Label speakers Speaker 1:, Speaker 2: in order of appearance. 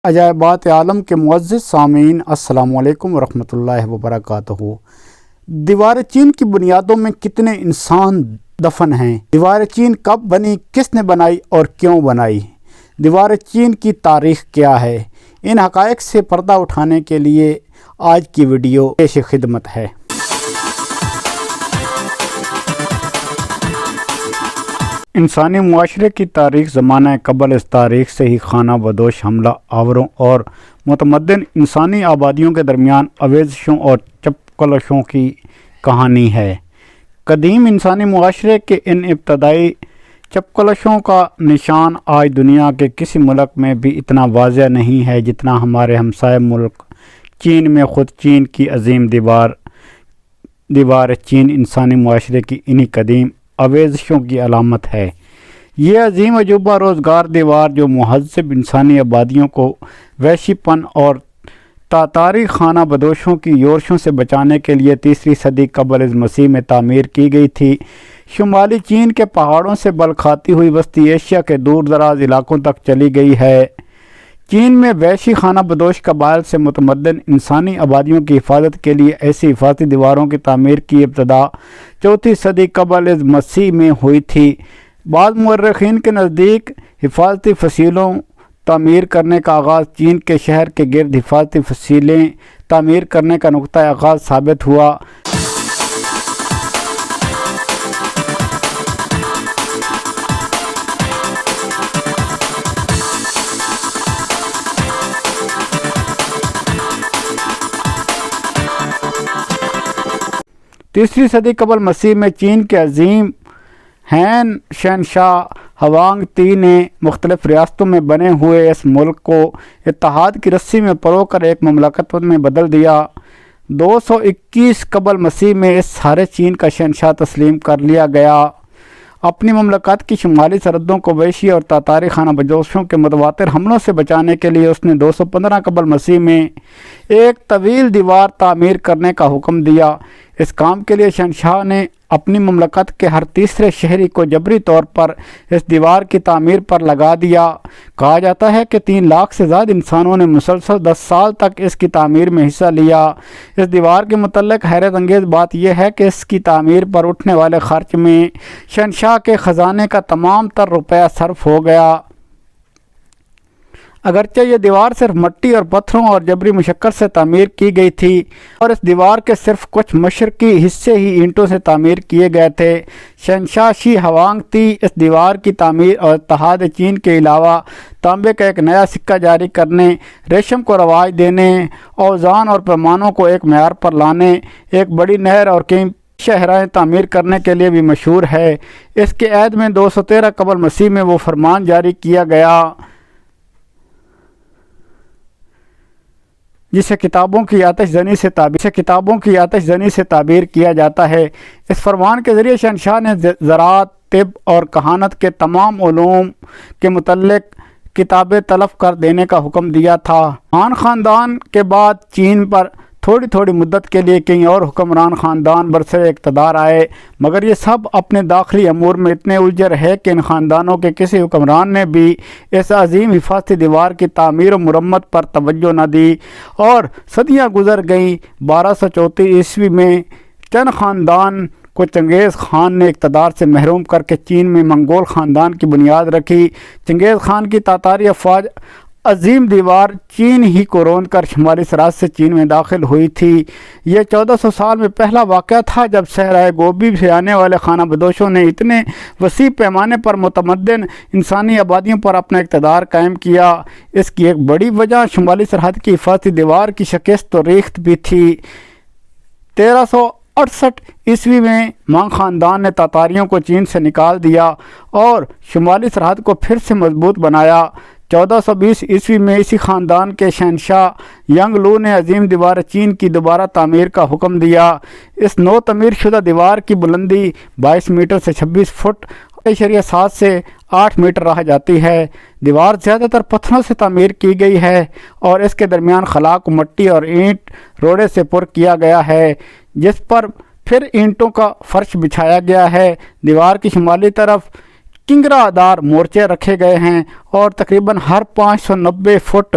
Speaker 1: عجائبات عالم کے معزز سامعین، السلام علیکم ورحمۃ اللہ وبرکاتہ۔ دیوار چین کی بنیادوں میں کتنے انسان دفن ہیں؟ دیوار چین کب بنی، کس نے بنائی اور کیوں بنائی؟ دیوار چین کی تاریخ کیا ہے؟ ان حقائق سے پردہ اٹھانے کے لیے آج کی ویڈیو پیش خدمت ہے۔ انسانی معاشرے کی تاریخ زمانہ قبل اس تاریخ سے ہی خانہ بدوش حملہ آوروں اور متمدن انسانی آبادیوں کے درمیان آویزشوں اور چپکلشوں کی کہانی ہے۔ قدیم انسانی معاشرے کے ان ابتدائی چپکلشوں کا نشان آج دنیا کے کسی ملک میں بھی اتنا واضح نہیں ہے جتنا ہمارے ہمسائے ملک چین میں خود چین کی عظیم دیوار چین انسانی معاشرے کی انہی قدیم آویزشوں کی علامت ہے۔ یہ عظیم عجوبہ روزگار دیوار جو مہذب انسانی آبادیوں کو وحشی پن اور تاتاری خانہ بدوشوں کی یورشوں سے بچانے کے لیے 3 صدی قبل از مسیح میں تعمیر کی گئی تھی، شمالی چین کے پہاڑوں سے بل کھاتی ہوئی وسطی ایشیا کے دور دراز علاقوں تک چلی گئی ہے۔ چین میں وحشی خانہ بدوش قبائل سے متمدن انسانی آبادیوں کی حفاظت کے لیے ایسی حفاظتی دیواروں کی تعمیر کی ابتدا 4 صدی قبل از مسیح میں ہوئی تھی۔ بعض مورخین کے نزدیک حفاظتی فصیلوں تعمیر کرنے کا آغاز چین کے شہر کے گرد حفاظتی فصیلیں تعمیر کرنے کا نقطہ آغاز ثابت ہوا۔ تیسری صدی قبل مسیح میں چین کے عظیم ہین شہنشاہ ہوانگ تی نے مختلف ریاستوں میں بنے ہوئے اس ملک کو اتحاد کی رسی میں پرو کر ایک مملکت میں بدل دیا۔ 221 قبل مسیح میں اس سارے چین کا شہنشاہ تسلیم کر لیا گیا۔ اپنی مملکت کی شمالی سرحدوں کو وحشی اور تاتاری خانہ بدوشوں کے متواتر حملوں سے بچانے کے لیے اس نے 215 قبل مسیح میں ایک طویل دیوار تعمیر کرنے کا حکم دیا۔ اس کام کے لیے شہنشاہ نے اپنی مملکت کے ہر تیسرے شہری کو جبری طور پر اس دیوار کی تعمیر پر لگا دیا۔ کہا جاتا ہے کہ 3 لاکھ سے زیادہ انسانوں نے مسلسل 10 سال تک اس کی تعمیر میں حصہ لیا۔ اس دیوار کے متعلق حیرت انگیز بات یہ ہے کہ اس کی تعمیر پر اٹھنے والے خرچ میں شہنشاہ کے خزانے کا تمام تر روپیہ صرف ہو گیا۔ اگرچہ یہ دیوار صرف مٹی اور پتھروں اور جبری مشقت سے تعمیر کی گئی تھی اور اس دیوار کے صرف کچھ مشرقی حصے ہی اینٹوں سے تعمیر کیے گئے تھے، شہنشاہ شی ہوانگ تی اس دیوار کی تعمیر اور اتحاد چین کے علاوہ تانبے کا ایک نیا سکہ جاری کرنے، ریشم کو رواج دینے، اوزان اور پیمانوں کو ایک معیار پر لانے، ایک بڑی نہر اور کئی شاہراہیں تعمیر کرنے کے لیے بھی مشہور ہے۔ اس کے عہد میں 213 قبل مسیح میں وہ فرمان جاری کیا گیا جسے کتابوں کی آتش زنی سے تعبیر کیا جاتا ہے۔ اس فرمان کے ذریعے شہنشاہ نے زراعت، طب اور کہانت کے تمام علوم کے متعلق کتابیں طلب کر دینے کا حکم دیا تھا۔ ہان خاندان کے بعد چین پر تھوڑی مدت کے لیے کئی اور حکمران خاندان برسر اقتدار آئے، مگر یہ سب اپنے داخلی امور میں اتنے الجھے رہے کہ ان خاندانوں کے کسی حکمران نے بھی اس عظیم حفاظتی دیوار کی تعمیر و مرمت پر توجہ نہ دی، اور صدیاں گزر گئیں۔ 1234 عیسوی میں چن خاندان کو چنگیز خان نے اقتدار سے محروم کر کے چین میں منگول خاندان کی بنیاد رکھی۔ چنگیز خان کی تاتاری افواج عظیم دیوار چین ہی کو روند کر شمالی سرحد سے چین میں داخل ہوئی تھی۔ یہ 1400 سال میں پہلا واقعہ تھا جب صحرائے گوبی سے آنے والے خانہ بدوشوں نے اتنے وسیع پیمانے پر متمدن انسانی آبادیوں پر اپنا اقتدار قائم کیا۔ اس کی ایک بڑی وجہ شمالی سرحد کی حفاظتی دیوار کی شکست و ریخت بھی تھی۔ 1368 عیسوی میں مانگ خاندان نے تاتاریوں کو چین سے نکال دیا اور شمالی سرحد کو پھر سے مضبوط بنایا۔ 1420 عیسوی میں اسی خاندان کے شہنشاہ ینگ لو نے عظیم دیوار چین کی دوبارہ تعمیر کا حکم دیا۔ اس نو تعمیر شدہ دیوار کی بلندی 22 میٹر سے 26 فٹ 7 سے 8 میٹر رہ جاتی ہے۔ دیوار زیادہ تر پتھروں سے تعمیر کی گئی ہے اور اس کے درمیان خلا کو مٹی اور اینٹ روڑے سے پر کیا گیا ہے، جس پر پھر اینٹوں کا فرش بچھایا گیا ہے۔ دیوار کی شمالی طرف کنگرہ دار مورچے رکھے گئے ہیں اور تقریباً ہر 590 فٹ